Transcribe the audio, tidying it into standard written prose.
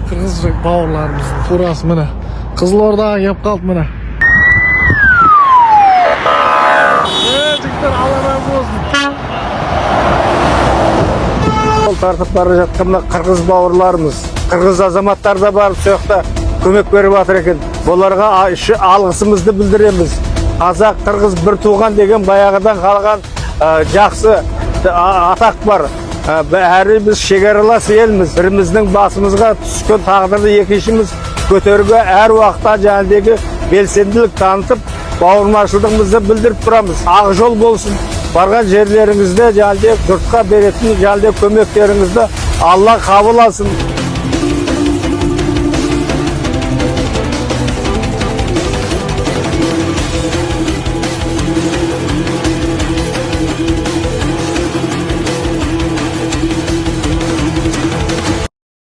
Kırgız bavurlarımızın furası mene. Kızılordaga kep kaldı mene. Jigitler Allah razı olsun. Yol tartıp bара жатқанда Kırgız bavurlarımız, Kırgız azamatlar da barıp soyakta kömek berip atыр eken. Bularga algısımızды bildiremiz. Қазақ, Kırgız bir tuğan degen bayağıdan kalgan жақсы atak var. Әрі biz шекаралас елміз. Birimizдің басымызға түскен тағдырды екіншіміз көтеруге әр уақытта жаңағы белсенділік танытып, бауырмашылдығымызды білдіріп тұрамыз. Ақ жол болсын. Барған жерлеріңізде жаңағы жұртқа беретін жаңағы көмектеріңізді Алла қабыл алсын.